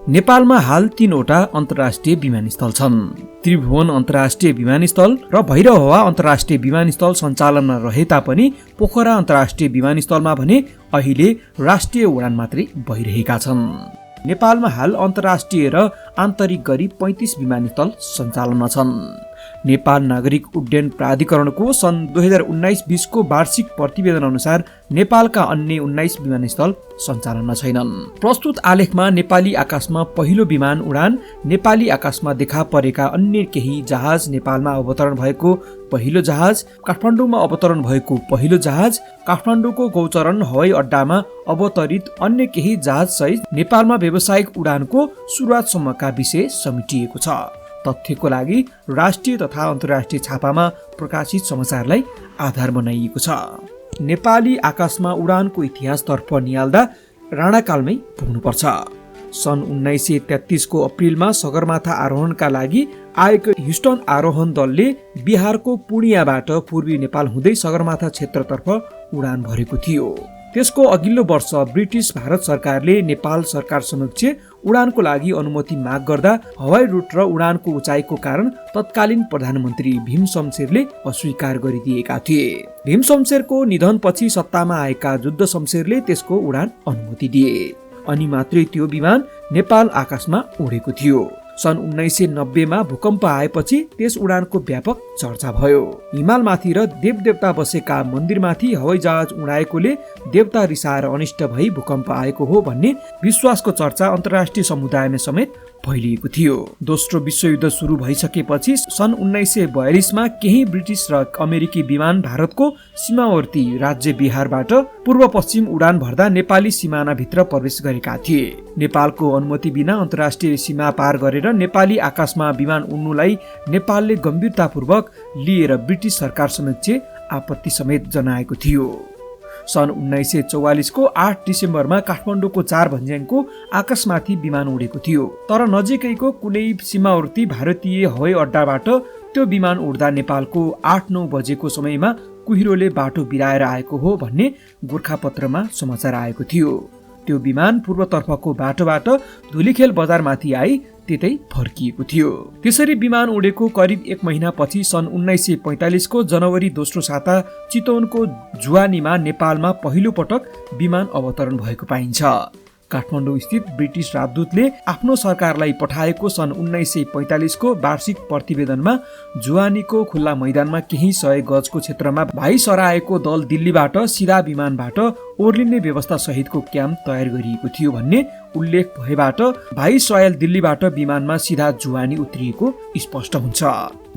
नेपालमा हाल 3वटा अन्तर्राष्ट्रिय विमानस्थल छन्। त्रिभुवन अन्तर्राष्ट्रिय विमानस्थल र भैरहवा अन्तर्राष्ट्रिय विमानस्थल सञ्चालनमा रहे तापनि पोखरा अन्तर्राष्ट्रिय विमानस्थलमा भने अहिले राष्ट्रिय उडान मात्रै भइरहेका छन्। नेपालमा हाल अन्तर्राष्ट्रिय र आन्तरिक गरी 35 विमानस्थल सञ्चालनमा छन्। नेपाल नागरिक उड्डयन प्राधिकरणको सन् 2019-20 को वार्षिक प्रतिवेदन अनुसार नेपालका अन्य 19 विमानस्थल सञ्चालनमा छैनन्। प्रस्तुत आलेखमा नेपाली आकाशमा पहिलो विमान उडान, नेपाली आकाशमा देखा परेका अन्य केही जहाज, नेपालमा अवतरण भएको पहिलो जहाज, काठमाडौँमा अवतरण भएको पहिलो जहाज, काठमाडौँको गौचरण हवाई अड्डामा अवतरित अन्य केही जहाज सहित नेपालमा व्यावसायिक उडानको सुरुवातसम्मका विषय समेटिएको छ। तथ्यको लागि राष्ट्रिय तथा अन्तर्राष्ट्रिय छापामा प्रकाशित समाचारलाई आधार बनाइएको छ। नेपाली आकाशमा उडानको इतिहासतर्फ निहाल्दा राणाकालमै पुग्नुपर्छ। सन् 1933 को अप्रिलमा सगरमाथा आरोहणका लागि आएको ह्युस्टन आरोहण दलले बिहारको पूर्णियाबाट पूर्वी नेपाल हुँदै सगरमाथा क्षेत्रतर्फ उडान भरेको थियो। त्यसको अघिल्लो वर्ष ब्रिटिस भारत सरकारले नेपाल सरकार समक्ष उडानको लागि अनुमति माग गर्दा हवाई रुट र उडानको उचाइको कारण तत्कालीन प्रधानमन्त्री भीम शमशेरले अस्वीकार गरिदिएका थिए। भीम शमशेरको निधनपछि सत्तामा आएका जुद्ध शमशेरले त्यसको उडान अनुमति दिए। अनि मात्रै त्यो विमान नेपाल आकाशमा उडेको थियो। सन् 1990 मा भूकम्प आएपछि त्यस उडानको व्यापक चर्चा भयो। हिमालमाथि र देवदेवता बसेका मन्दिरमाथि हवाई जहाज उडाएकोले देवता रिसाएर अनिष्ट भई भूकम्प आएको हो भन्ने विश्वासको चर्चा अन्तर्राष्ट्रिय समुदायमा समेत फैलिएको थियो। दोस्रो विश्वयुद्ध सुरु भइसकेपछि सन् 1942 मा केही ब्रिटिस र अमेरिकी विमान भारतको सीमावर्ती राज्य बिहारबाट पूर्व पश्चिम उडान भर्दा नेपाली सिमानाभित्र प्रवेश गरेका थिए। नेपालको अनुमति बिना अन्तर्राष्ट्रिय सीमा पार गरेर नेपाली आकाशमा विमान उड्नुलाई नेपालले गम्भीरतापूर्वक लिएर ब्रिटिस सरकार समक्ष आपत्ति समेत जनाएको थियो। सन् 1944 को 8 डिसेम्बरमा काठमाडौँको 4 भन्ज्याङको आकाशमाथि विमान उडेको थियो। तर नजिकैको कुनै सीमावर्ती भारतीय हवाई अड्डाबाट त्यो विमान उड्दा नेपालको 8-9 बजेको समयमा कुहिरोले बाटो बिराएर आएको हो भन्ने गोरखापत्रमा समाचार आएको थियो। त्यो विमान पूर्वतर्फको बाटोबाट धुलीखेल बजारमाथि आई त्यतै फर्किएको थियो। त्यसरी विमान उडेको करिब 1 महिनापछि सन् 1945 को जनवरी दोस्रो साता चितवनको जुवानीमा नेपालमा पहिलो पटक विमान अवतरण भएको पाइन्छ। काठमाडौँ स्थित ब्रिटिस राजदूतले आफ्नो सरकारलाई पठाएको सन् 1945 को वार्षिक प्रतिवेदनमा जुवानीको खुल्ला मैदानमा केही 100 गजको क्षेत्रमा भाइ सराएको दल दिल्लीबाट सिधा विमानबाट ओर्लिने व्यवस्था सहितको क्याम्प तयार गरिएको थियो भन्ने उल्लेख भएबाट भाइ सयल दिल्लीबाट विमानमा सिधा जुवानी उत्रिएको स्पष्ट हुन्छ।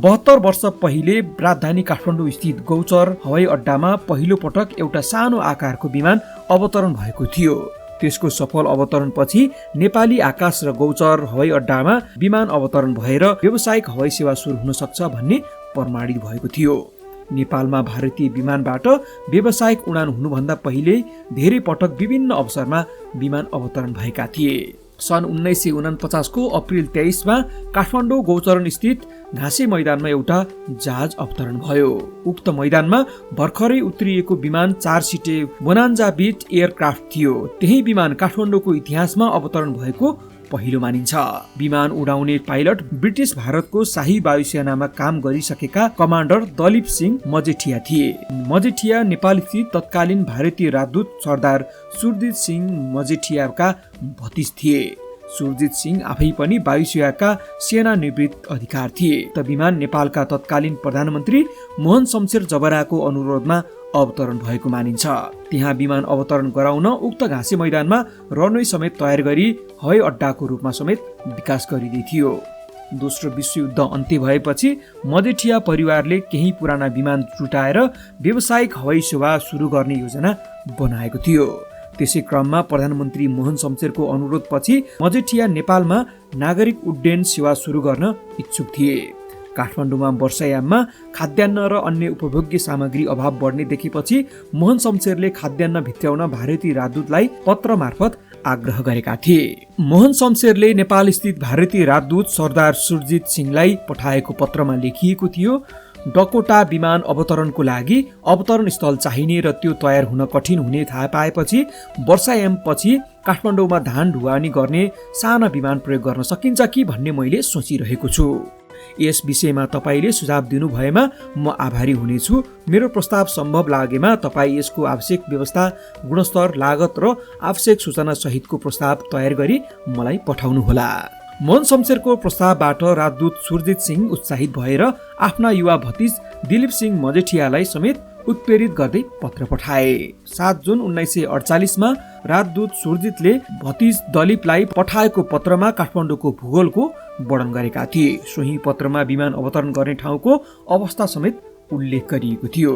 72 वर्ष पहिले राजधानी काठमाडौँ स्थित गौचर हवाई अड्डामा पहिलो पटक एउटा सानो आकारको विमान अवतरण भएको थियो। त्यसको सफल अवतरणपछि नेपाली आकाश र गौचर हवाई अड्डामा विमान अवतरण भएर व्यावसायिक हवाई सेवा सुरु हुन सक्छ भन्ने प्रमाणित भएको थियो। नेपालमा भारतीय विमानबाट व्यावसायिक उडान हुनुभन्दा पहिले धेरै पटक विभिन्न अवसरमा विमान अवतरण भएका थिए। सन् 1949 को अप्रिल 23 मा काठमाडौँ गौचरण स्थित घाँसे मैदानमा एउटा जहाज अवतरण भयो। उक्त मैदानमा भर्खरै उत्रिएको विमान 4 सिटे बोनान्जा बिट एयरक्राफ्ट थियो। त्यही विमान काठमाडौँको इतिहासमा अवतरण भएको पहिलो मानिन्छ। विमान उडाउने पाइलट ब्रिटिस भारतको शाही वायुसेनामा काम गरिसकेका कमान्डर दलीप सिंह मजेठिया थिए। मजेठिया नेपाल स्थित तत्कालीन भारतीय राजदूत सरदार सुरजित सिंह मजेठियाका भतिज थिए। सुरजित सिंह आफै पनि वायुसेनाका सेवानिवृत्त अधिकारी थिए। त विमान नेपालका तत्कालीन प्रधानमन्त्री मोहन शमशेर जबराको अनुरोधमा अवतरण भएको मानिन्छ। त्यहाँ विमान अवतरण गराउन उक्त घाँसे मैदानमा रनवे समेत तयार गरी हवाई अड्डाको रूपमा समेत विकास गरिँदै थियो। दोस्रो विश्वयुद्ध अन्त्य भएपछि मजेठिया परिवारले केही पुराना विमान जुटाएर व्यावसायिक हवाई सेवा सुरु गर्ने योजना बनाएको थियो। त्यसै क्रममा प्रधानमन्त्री मोहन शमशेरको अनुरोधपछि मजेठिया नेपालमा नागरिक उड्डयन सेवा सुरु गर्न इच्छुक थिए। काठमाडौँमा वर्षायाममा खाद्यान्न र अन्य उपभोग्य सामग्री अभाव बढ्ने देखेपछि मोहन शमशेरले खाद्यान्न भित्र्याउन भारतीय राजदूतलाई पत्र मार्फत आग्रह गरेका थिए। मोहन शमशेरले नेपाल स्थित भारतीय राजदूत सरदार सुरजित सिंहलाई पठाएको पत्रमा लेखिएको थियो, डकोटा विमान अवतरणको लागि अवतरण स्थल चाहिने र त्यो तयार हुन कठिन हुने थाहा पाएपछि वर्षायामपछि काठमाडौँमा धान ढुवानी गर्ने साना विमान प्रयोग गर्न सकिन्छ कि भन्ने मैले सोचिरहेको छु। यस विषयमा तपाईले सुझाव दिनु भएमा म आभारी हुनेछु। मेरो प्रस्ताव सम्भव लागेमा तपाईँ यसको आवश्यक व्यवस्था, गुणस्तर, लागत र आवश्यक सूचना सहितको प्रस्ताव तयार गरी मलाई पठाउनुहोला। मोहन शमशेरको प्रस्तावबाट राजदूत सुरजित सिंह उत्साहित भएर आफ्ना युवा भतिज दिलीप सिंह मजेठियालाई समेत उत्प्रेरित गर्दै पत्र पठाए। 7 जुन 1948 मा राजदूत सुरजितले भतिज दलीपलाई पठाएको पत्रमा काठमाडौँको भूगोलको वर्णन गरेका थिए। सोही पत्रमा विमान अवतरण गर्ने ठाउँको अवस्था समेत उल्लेख गरिएको थियो।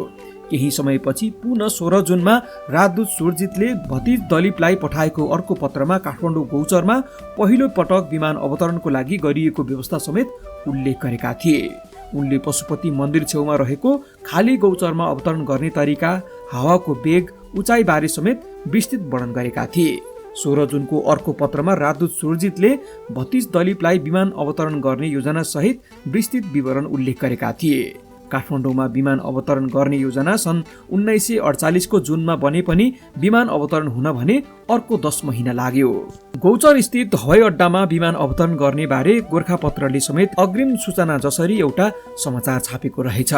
केही समयपछि पुनः 16 जुनमा राजदूत सुरजितले भतिज दलीपलाई पठाएको अर्को पत्रमा काठमाडौँ गौचरमा पहिलो पटक विमान अवतरणको लागि गरिएको व्यवस्था समेत उल्लेख गरेका थिए। उनले पशुपति मन्दिर छेउमा रहेको खाली गौचरमा अवतरण गर्ने तरिका, हावाको वेग, उचाइ बारे समेत विस्तृत वर्णन गरेका थिए। 16 जुनको अर्को पत्रमा राजदूत सुरजितले भतिज दलीपलाई विमान अवतरण गर्ने योजना सहित विस्तृत विवरण उल्लेख गरेका थिए। काठमाडौँमा विमान अवतरण गर्ने योजना सन् 1948 को जुनमा बने पनि विमान अवतरण हुन भने अर्को 10 महिना लाग्यो। गौचर स्थित हवाई अड्डामा विमान अवतरण गर्ने बारे गोरखापत्रले समेत अग्रिम सूचना जसरी एउटा समाचार छापेको रहेछ।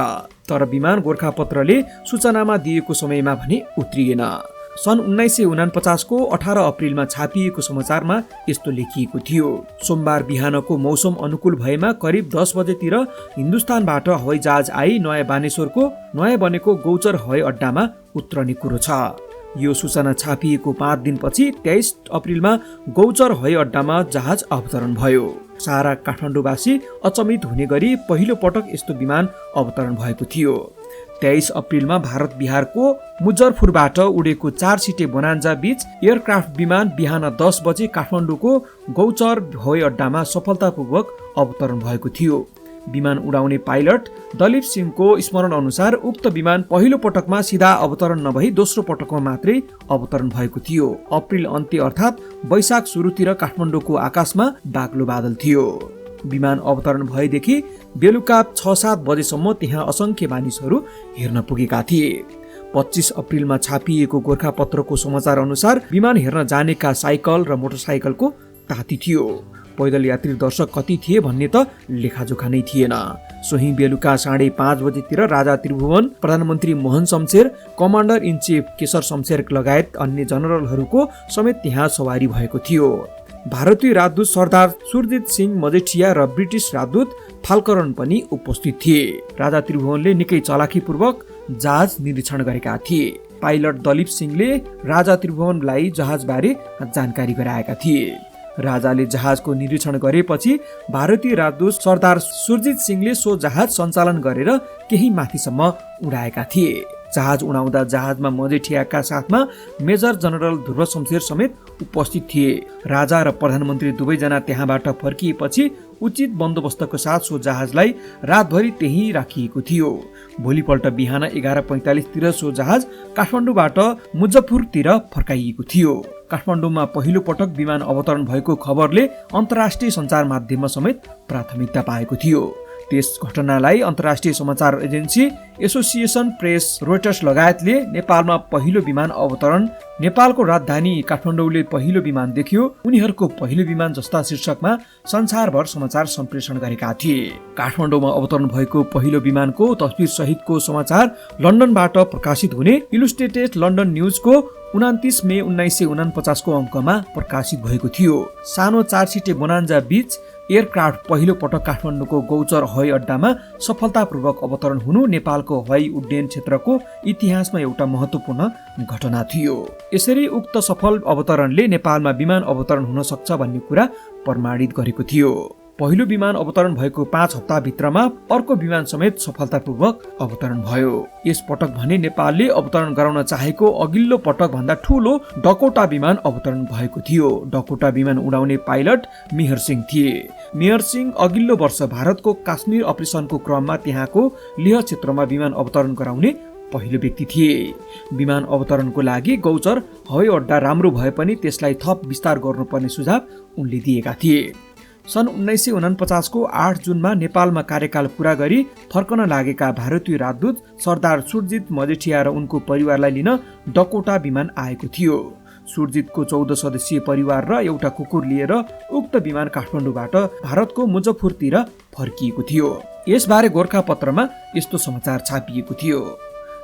तर विमान गोरखापत्रले सूचनामा दिएको समयमा भने उत्रिएन। सन् 1949 को 18 अप्रिलमा छापिएको समाचारमा यस्तो लेखिएको थियो। सोमबार बिहानको मौसम अनुकूल भएमा करिब 10 बजेतिर हिन्दुस्तानबाट हवाई जहाज आई नयाँ बानेश्वरको नयाँ बनेको गौचर हवाई अड्डामा उत्रने कुरो छ। यो सूचना छापिएको 5 दिनपछि 23 अप्रिलमा गौचर हवाई अड्डामा जहाज अवतरण भयो। सारा काठमाडौँवासी अचम्मित हुने गरी पहिलो पटक यस्तो विमान अवतरण भएको थियो। 23 अप्रिलमा भारत बिहारको मुजफ्फरपुरबाट उडेको 4 सिटे बोनान्जा बीच एयरक्राफ्ट विमान बिहान 10 बजे काठमाडौँको गौचर हवाई अड्डामा सफलतापूर्वक अवतरण भएको थियो। विमान उडाउने पाइलट दलीप सिंहको स्मरण अनुसार उक्त विमान पहिलो पटकमा सिधा अवतरण नभई दोस्रो पटकमा मात्रै अवतरण भएको थियो। अप्रिल अन्त्य अर्थात् वैशाख सुरुतिर काठमाडौँको आकाशमा बाक्लो बादल थियो। विमान अवतरण भएदेखि बेलुका 6-7 बजेसम्म त्यहाँ असंख्य मानिसहरू हेर्न पुगेका थिए। 25 अप्रिलमा छापिएको गोरखापत्रको समाचार अनुसार विमान हेर्न जानेका साइकल र मोटरसाइकलको ताती थियो। पैदल यात्री दर्शक कति थिए भन्ने त लेखाजोखा नै थिएन। सोही बेलुका 5:30 बजेतिर राजा त्रिभुवन, प्रधानमन्त्री Mohan Shamsher, commander in chief Keshar Shamsher लगायत अन्य जनरलहरूको समेत त्यहाँ सवारी भएको थियो। भारतीय राजदूत सरदार सुरजित सिंह मजेठिया र ब्रिटिस राजदूत फाल्करन पनि उपस्थित थिए। राजा त्रिभुवनले निकै चलाखीपूर्वक जहाज निरीक्षण गरेका थिए। पाइलट दलीप सिंहले राजा त्रिभुवनलाई जहाजबारे जानकारी गराएका थिए। राजाले जहाजको निरीक्षण गरेपछि भारतीय राजदूत सरदार सुरजित सिंहले सो जहाज सञ्चालन गरेर केही माथिसम्म उडाएका थिए। जहाज उडाउँदा जहाजमा मजेठियाका साथमा मेजर जनरल ध्रुव शमशेर समेत उपस्थित थिए। राजा र प्रधानमन्त्री दुवैजना त्यहाँबाट फर्किएपछि उचित बन्दोबस्तको साथ सो जहाजलाई रातभरि त्यही राखिएको थियो। भोलिपल्ट बिहान 11:45 तिर सो जहाज काठमाडौँबाट मुजफ्फरपुरतिर फर्काइएको थियो। काठमाडौँमा पहिलो पटक विमान अवतरण भएको खबरले अन्तर्राष्ट्रिय सञ्चार माध्यममा समेत प्राथमिकता पाएको थियो। त्यस घटनालाई अन्तर्राष्ट्रिय समाचार एजेन्सी एसोसिएसन प्रेस, रोइटर्स लगायतले नेपालमा पहिलो विमान अवतरण, नेपालको राजधानी काठमाडौँले पहिलो विमान देख्यो, उनीहरूको पहिलो विमान जस्ता शीर्षकमा संसारभर समाचार सम्प्रेषण गरेका थिए। काठमाडौँमा अवतरण भएको पहिलो विमानको तस्बिर सहितको समाचार लन्डनबाट प्रकाशित हुने इलुस्ट्रेटेड लन्डन न्युजको 29 मे 1949 को अङ्कमा प्रकाशित भएको थियो। सानो 4 सिटे बोनान्जा बीच एयरक्राफ्ट पहिलो पटक काठमाडौँको गौचर हवाई अड्डामा सफलतापूर्वक अवतरण हुनु नेपालको हवाई उड्डयन क्षेत्रको इतिहासमा एउटा महत्त्वपूर्ण घटना थियो। यसरी उक्त सफल अवतरणले नेपालमा विमान अवतरण हुन सक्छ भन्ने कुरा प्रमाणित गरेको थियो। पहिलो विमान अवतरण भएको 5 हप्ताभित्रमा अर्को विमान समेत सफलतापूर्वक अवतरण भयो। यस पटक भने नेपालले अवतरण गराउन चाहेको अघिल्लो पटक भन्दा ठूलो डकोटा विमान अवतरण भएको थियो। डकोटा विमान उडाउने पाइलट मेहर सिंह थिए। मेहर सिंह अघिल्लो वर्ष भारतको काश्मीर अपरेसनको क्रममा त्यहाँको लेह क्षेत्रमा विमान अवतरण गराउने पहिलो व्यक्ति थिए। विमान अवतरणको लागि गौचर हवाई अड्डा राम्रो भए पनि त्यसलाई थप विस्तार गर्नुपर्ने सुझाव उनले दिएका थिए। सन् 1949 को 8 जुनमा नेपालमा कार्यकाल पूरा गरी फर्कन लागेका भारतीय राजदूत सरदार सुरजित मजेठिया र उनको परिवारलाई लिन डकोटा विमान आएको थियो। सुरजितको 14 सदस्यीय परिवार र एउटा कुकुर लिएर उक्त विमान काठमाडौँबाट भारतको मुजफ्फरपुरतिर फर्किएको थियो। यसबारे गोरखापत्रमा यस्तो समाचार छापिएको थियो।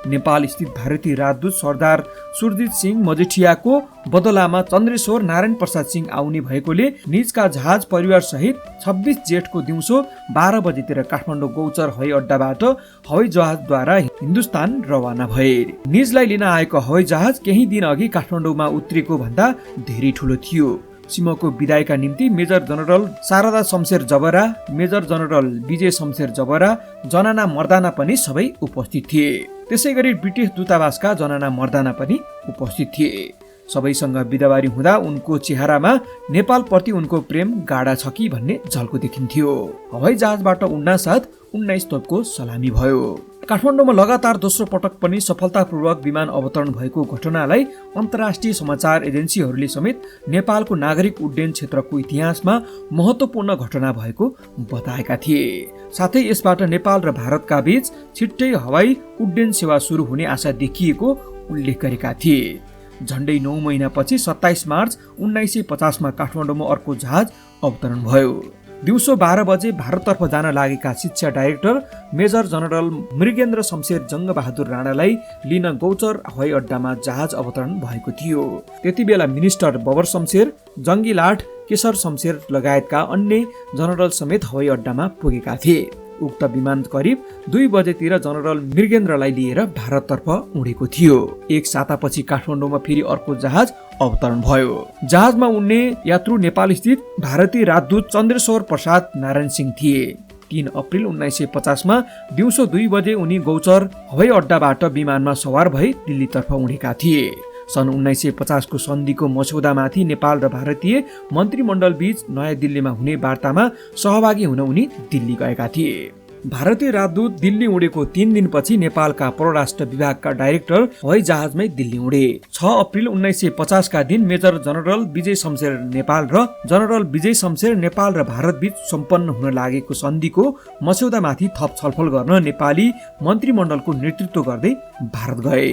नेपाल स्थित भारतीय राजदूत सरदार सुरजित सिंह मजेठियाको बदलामा चन्द्रेश्वर नारायण प्रसाद सिंह आउने भएकोले निजका जहाज परिवार सहित 26 जेठको दिउँसो 12 बजेतिर काठमाडौँ गौचर हवाई अड्डाबाट हवाई जहाजद्वारा हिन्दुस्तान रवाना भए। निजलाई लिन आएको हवाई जहाज केही दिन अघि काठमाडौँमा उत्रिएको भन्दा धेरै ठुलो थियो। सिमको विदायका निम्ति मेजर जनरल शारदा शमशेर जबरा, मेजर जनरल विजय शमशेर जबरा, जनाना मर्दाना पनि सबै उपस्थित थिए। त्यसै गरी ब्रिटिस दूतावासका जनाना मर्दाना पनि उपस्थित थिए। सबैसँग बिदावारी हुँदा उनको चेहरामा नेपालप्रति उनको प्रेम गाढा छ कि भन्ने झल्को देखिन्थ्यो। हवाई जहाजबाट उड्नासाथ 19 तोपको सलामी भयो। काठमाडौँमा लगातार दोस्रो पटक पनि सफलतापूर्वक विमान अवतरण भएको घटनालाई अन्तर्राष्ट्रिय समाचार एजेन्सीहरूले समेत नेपालको नागरिक उड्डयन क्षेत्रको इतिहासमा महत्त्वपूर्ण घटना भएको बताएका थिए। साथै यसबाट नेपाल र भारतका बीच छिट्टै हवाई उड्डयन सेवा सुरु हुने आशा देखिएको उल्लेख गरेका थिए। झण्डै 9 महिनापछि 27 मार्च 1950 मा काठमाडौँमा अर्को जहाज अवतरण भयो। दिउँसो 12 बजे भारततर्फ जान लागेका शिक्षा director major general Mrigendra Shamsher Jang Bahadur राणालाई लिन गौचर हवाई अड्डामा जहाज अवतरण भएको थियो। त्यति बेला मिनिस्टर बबर शमशेर, जङ्गी लाठ केशर शमशेर लगायतका अन्य जनरल समेत हवाई अड्डामा पुगेका थिए। उक्त विमान करिब 2 बजेतिर जनरल मृगेन्द्रलाई लिएर भारततर्फ उडेको थियो। एक सातापछि काठमाडौँमा फेरि अर्को जहाज अवतरण भयो। जहाजमा उड्ने यात्रु नेपाल स्थित भारतीय राजदूत चन्द्रेश्वर प्रसाद नारायण सिंह थिए। 3 अप्रिल 1950 मा दिउँसो 2 बजे उनी गौचर हवाई अड्डाबाट विमानमा सवार भई दिल्लीतर्फ उडेका थिए। सन् 1950 को सन्धिको मस्यौदामाथि नेपाल र भारतीय मन्त्रीमण्डल बीच नयाँ दिल्लीमा हुने वार्तामा सहभागी हुन उनी दिल्ली गएका थिए। भारतीय राजदूत दिल्ली उडेको 3 दिनपछि नेपालका परराष्ट्र विभागका डाइरेक्टर हवाई जहाजमै दिल्ली उडे। 6 अप्रिल 1950 का दिन मेजर जनरल विजय शमशेर नेपाल र जनरल विजय शमशेर नेपाल र भारत बीच सम्पन्न हुन लागेको सन्धिको मस्यौदामाथि थप छलफल गर्न नेपाली मन्त्रीमण्डलको नेतृत्व गर्दै भारत गए।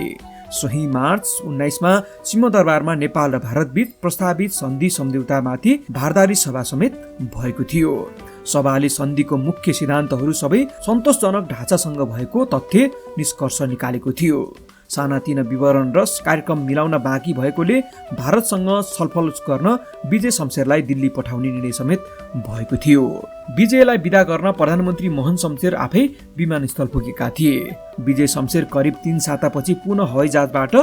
सोही मार्च 19 मा सिंहदरबारमा नेपाल र भारत बीच प्रस्तावित सन्धि सम्झौतामाथि भारदारी सभा समेत भएको थियो। सभाले सन्धिको मुख्य सिद्धान्तहरू सबै सन्तोषजनक ढाँचासँग भएको तथ्य निष्कर्ष निकालेको थियो। सानातिना विवरण र कार्यक्रम मिलाउन बाँकी भएकोले भारतसँग छलफल गर्न विजय शमशेरलाई दिल्ली पठाउने निर्णय समेत भएको थियो। विजयलाई विदा गर्न प्रधानमन्त्री मोहन शमशेर आफै विमानस्थल पुगेका थिए। विजय शमशेर करिब 3 सातापछि पुनः हवाई जहाजबाट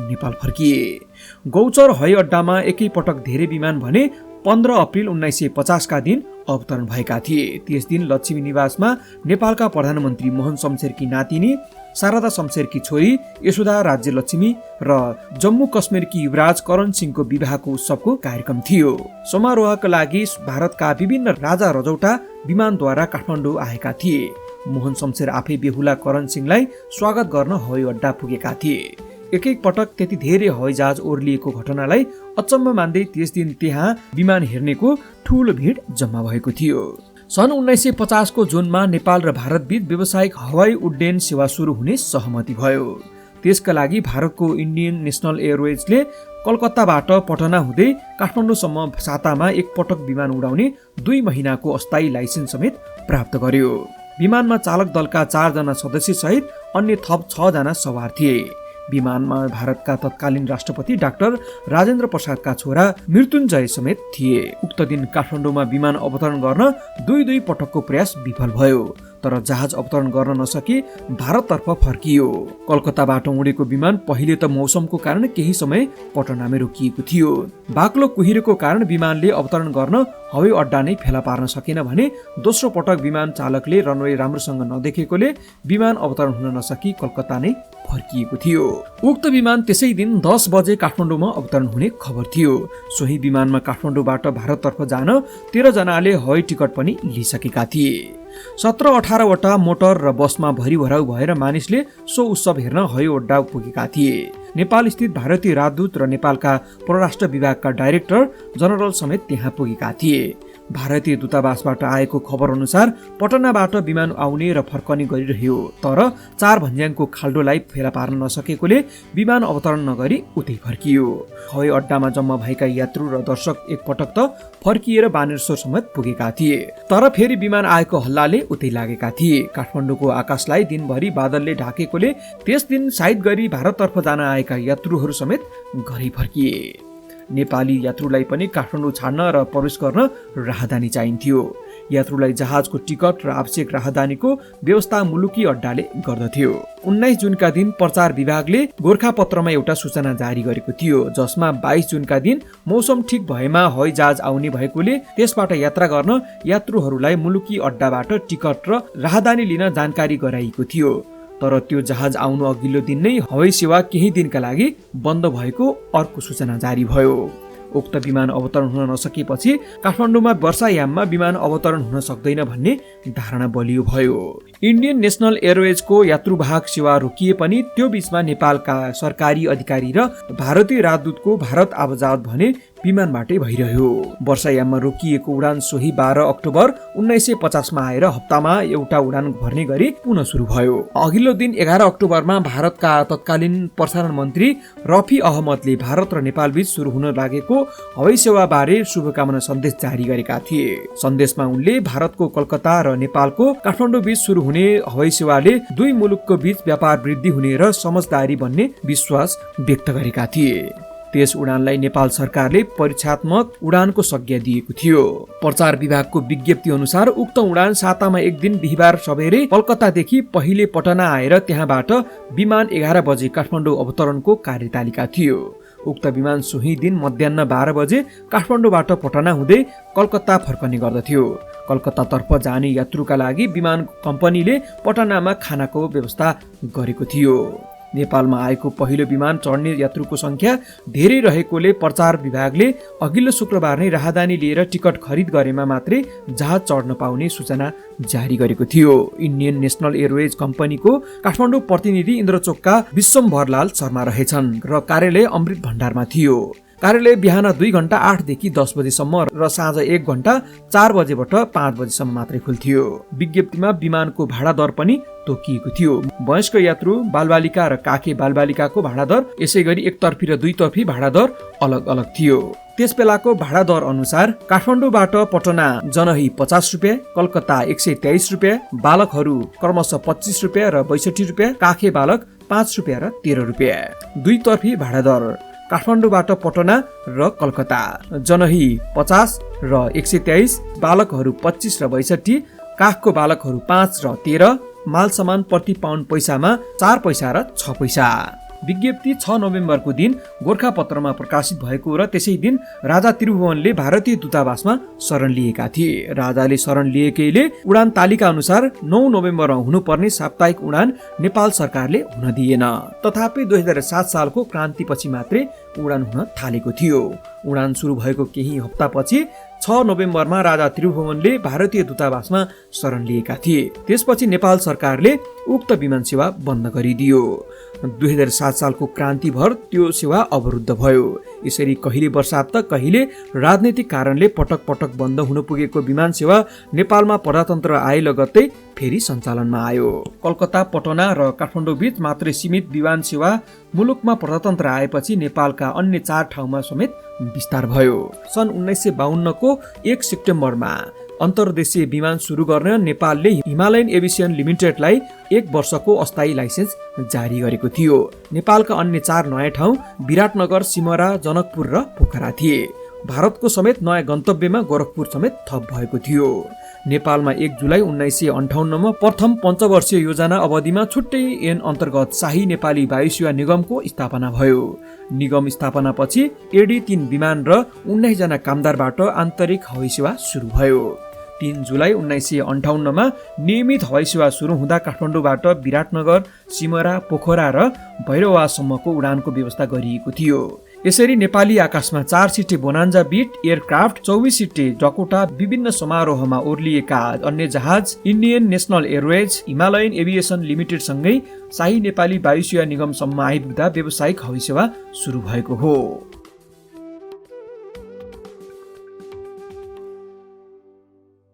नेपाल फर्किए। गौचर हवाई अड्डामा एकैपटक धेरै विमान भने 15 अप्रिल 1950 का दिन अवतरण भएका थिए। त्यस दिन लक्ष्मी निवासमा नेपालका प्रधानमन्त्री मोहन शमशेरकी नातिनी शारदा शमशेरकी छोरी यशोदा राज्य लक्ष्मी र जम्मू कश्मीरकी युवराज करण सिंहको विवाहको उत्सवको कार्यक्रम थियो। समारोहका लागि भारतका विभिन्न राजा रजौटा विमानद्वारा काठमाडौँ आएका थिए। मोहन शमशेर आफै बेहुला करण सिंहलाई स्वागत गर्न हवाई अड्डा पुगेका थिए। एक पटक त्यति धेरै हवाई जहाज ओर्लिएको घटनालाई अचम्म मान्दै त्यस दिन त्यहाँ विमान हेर्नेको ठूलो भिड जम्मा भएको थियो। सन् 1950 को जुनमा नेपाल र भारत बीच व्यावसायिक हवाई उड्डयन सेवा सुरु हुने सहमति भयो। त्यसका लागि भारतको इन्डियन नेसनल एयरवेजले कलकत्ताबाट पटना हुँदै काठमाडौँसम्म सातामा एक पटक विमान उडाउने 2 महिनाको अस्थायी लाइसेन्स समेत प्राप्त गर्यो। विमानमा चालक दलका 4 जना सदस्य सहित अन्य थप 6 जना सवार थिए। विमानमा भारतका तत्कालीन राष्ट्रपति डाक्टर राजेन्द्र प्रसादका छोरा मृत्युञ्जय समेत थिए। उक्त दिन काठमाडौँमा विमान अवतरण गर्न 2 पटकको प्रयास विफल भयो, तर जहाज अवतरण गर्न नसकी भारततर्फ फर्कियो। कलकत्ताबाट उडेको विमान पहिले त मौसमको कारण केही समय पटनामै रोकिएको थियो। बाक्लो कुहिरोको कारण विमानले अवतरण गर्न हवाई अड्डा नै फेला पार्न सकेन भने दोस्रो पटक विमान चालकले रनवे राम्रोसँग नदेखेकोले विमान अवतरण हुन नसकी कलकत्ता नै फर्किएको थियो। उक्त विमान त्यसै दिन 10 बजे काठमाडौँमा अवतरण हुने खबर थियो। सोही विमानमा काठमाडौँबाट भारततर्फ जान 13 जनाले हवाई टिकट पनि लिइसकेका थिए। 17-18 वटा मोटर र बसमा भरिभराउ भएर मानिसले सो उत्सव हेर्न हवाई अड्डा पुगेका थिए। नेपाल स्थित भारतीय राजदूत र नेपालका परराष्ट्र विभागका डाइरेक्टर जनरल समेत त्यहाँ पुगेका थिए। भारतीय दूतावासबाट आएको खबर अनुसार पटनाबाट विमान आउने र फर्कने गरिरह्यो, तर 4 भन्ज्याङको खाल्डोलाई फेला पार्न नसकेकोले विमान अवतरण नगरी उतै फर्कियो। हवाई अड्डामा जम्मा भएका यात्रु र दर्शक एकपटक त फर्किएर बानेश्वर समेत पुगेका थिए, तर फेरि विमान आएको हल्लाले उतै लागेका थिए। काठमाडौँको आकाशलाई दिनभरि बादलले ढाकेकोले त्यस दिन सायद गरी भारततर्फ जान आएका यात्रुहरू समेत घरै फर्किए। नेपाली यात्रुलाई पनि काठमाडौँ छाड्न र प्रवेश गर्न राहदानी चाहिन्थ्यो। यात्रुलाई जहाजको टिकट र आवश्यक राहदानीको व्यवस्था मुलुकी अड्डाले गर्दथ्यो। 19 जुनका दिन प्रचार विभागले गोरखापत्रमा एउटा सूचना जारी गरेको थियो, जसमा 22 जुनका दिन मौसम ठिक भएमा हवाई जहाज आउने भएकोले त्यसबाट यात्रा गर्न यात्रुहरूलाई मुलुकी अड्डाबाट टिकट र राहदानी लिन जानकारी गराइएको थियो। तर त्यो जहाज आउनु अघिल्लो दिन नै हवाई सेवा केही दिनका लागि बन्द भएको अर्को सूचना जारी भयो। उक्त विमान अवतरण हुन नसकेपछि काठमाडौँमा वर्षायाममा विमान अवतरण हुन सक्दैन भन्ने धारणा बलियो भयो। इन्डियन नेसनल एयरवेजको यात्रुवाहक सेवा रोकिए पनि त्यो बीचमा नेपालका सरकारी अधिकारी र भारतीय राजदूतको भारत आवाजात भने विमानबाटै भइरह्यो। वर्षायाममा रोकिएको उडान सोही 12 अक्टोबर 1950 मा आएर हप्तामा एउटा उडान भर्ने गरी पुनः सुरु भयो। अघिल्लो दिन 11 अक्टोबरमा भारतका तत्कालीन प्रसारण मन्त्री रफी अहमदले भारत र नेपाल बीच सुरु हुन लागेको हवाई सेवा बारे शुभकामना सन्देश जारी गरेका थिए। सन्देशमा उनले भारतको कलकत्ता र नेपालको काठमाडौँ बीच सुरु हुने हवाई सेवाले दुई मुलुकको बीच व्यापार वृद्धि हुने र समझदारी बन्ने विश्वास व्यक्त गरेका थिए। त्यस उडानलाई नेपाल सरकारले परीक्षात्मक उडानको संज्ञा दिएको थियो। प्रचार विभागको विज्ञप्ति अनुसार उक्त उडान सातामा एक दिन बिहिबार सबेरै कलकत्तादेखि पहिले पटना आएर त्यहाँबाट विमान 11 बजे काठमाडौँ अवतरणको कार्यतालिका थियो। उक्त विमान सोही दिन मध्याह्न 12 बजे काठमाडौँबाट पटना हुँदै कलकत्ता फर्कने गर्दथ्यो। कलकत्तातर्फ जाने यात्रुका लागि विमान कम्पनीले पटनामा खानाको व्यवस्था गरेको थियो। नेपालमा आएको पहिलो विमान चढ्ने यात्रुको संख्या धेरै रहेकोले प्रचार विभागले अघिल्लो शुक्रबार नै राहदानी लिएर टिकट खरिद गरेमा मात्रै जहाज चढ्न पाउने सूचना जारी गरेको थियो। इन्डियन नेसनल एयरवेज कम्पनीको काठमाडौँ प्रतिनिधि इन्द्रचोकका विश्वम्भरलाल शर्मा रहेछन् र कार्यालय अमृत भण्डारमा थियो। कार्यालय बिहान 2 घण्टा 8 देखि 10 बजेसम्म र साँझ 1 घण्टा 4 बजेबाट 5 बजेसम्म मात्रै खुल्थ्यो। विज्ञप्तिमा विमानको भाडा दर पनि तोकिएको थियो। वयस्क यात्रु, बालबालिका र काखे बालबालिकाको भाडा दर, यसै गरी एकतर्फी र दुईतर्फी भाडा दर अलग अलग थियो। त्यस बेलाको भाडा दर अनुसार काठमाडौँबाट पटना जनही 50 रुपियाँ, कलकत्ता 123 रुपियाँ, बालकहरू क्रमशः 25 रुपियाँ र 62 रुपियाँ, काखे बालक 5 रुपियाँ र 13 रुपियाँ। दुईतर्फी भाडा दर काठमाडौँबाट पटना र कलकत्ता जनही 50 र 123, बालकहरू 25 र 62, काखको बालकहरू 5 र 13, माल सामान प्रति पाउन्ड पैसामा 4 पैसा र 6 पैसा। विज्ञप्ति 6 नोभेम्बरको दिन गोरखापत्रमा प्रकाशित भएको र त्यसै दिन राजा त्रिभुवनले भारतीय दूतावासमा शरण लिएका थिए। राजाले शरण लिएकैले उडान तालिका अनुसार 9 नोभेम्बरमा हुनुपर्ने साप्ताहिक उडान नेपाल सरकारले हुन दिएन। तथापि 2007 सालको क्रान्तिपछि मात्रै उडान हुन थालेको थियो। उडान सुरु भएको केही हप्तापछि 6 नोभेम्बरमा राजा त्रिभुवनले भारतीय दूतावासमा शरण लिएका थिए। त्यसपछि नेपाल सरकारले उक्त विमान सेवा बन्द गरिदियो। 2007 सालको क्रान्तिभर त्यो सेवा अवरुद्ध भयो। यसरी कहिले वर्षात त कहिले राजनीतिक कारणले पटक पटक बन्द हुन पुगेको विमान सेवा नेपालमा प्रजातन्त्र आए लगत्तै फेरि सञ्चालनमा आयो। कलकत्ता, पटना र काठमाडौँ बीच मात्रै सीमित विमान सेवा मुलुकमा प्रजातन्त्र आएपछि नेपालका अन्य 4 ठाउँमा समेत विस्तार भयो। सन् 1952 को 1 सेप्टेम्बरमा अन्तर्देशीय विमान सुरु गर्न नेपालले हिमालयन एभिएसन लिमिटेडलाई 1 वर्षको अस्थायी लाइसेन्स जारी गरेको थियो। नेपालका अन्य 4 नयाँ ठाउँ विराटनगर, सिमरा, जनकपुर र पोखरा थिए। भारतको समेत नयाँ गन्तव्यमा गोरखपुर समेत थप भएको थियो। नेपालमा 1 जुलाई 1958 मा प्रथम पञ्चवर्षीय योजना अवधिमा छुट्टै ऐन अन्तर्गत शाही नेपाली वायुसेवा निगमको स्थापना भयो। निगम स्थापनापछि एडी-3 विमान र 19 जना कामदारबाट आन्तरिक हवाई सेवा सुरु भयो। 3 जुलाई 1958 मा नियमित हवाई सेवा सुरु हुँदा काठमाडौँबाट विराटनगर, सिमरा, पोखरा र भैरवासम्मको उडानको व्यवस्था गरिएको थियो। यसरी नेपाली आकाशमा 4 सिटे बोनान्जा बिट एयरक्राफ्ट, 24 सिटे डकोटा, विभिन्न समारोहमा ओर्लिएका अन्य जहाज, Indian National Airways, Himalayan Aviation Limited सँगै शाही नेपाली वायुसेवा निगमसम्म आइपुग्दा व्यावसायिक हवाई सेवा सुरु भएको हो।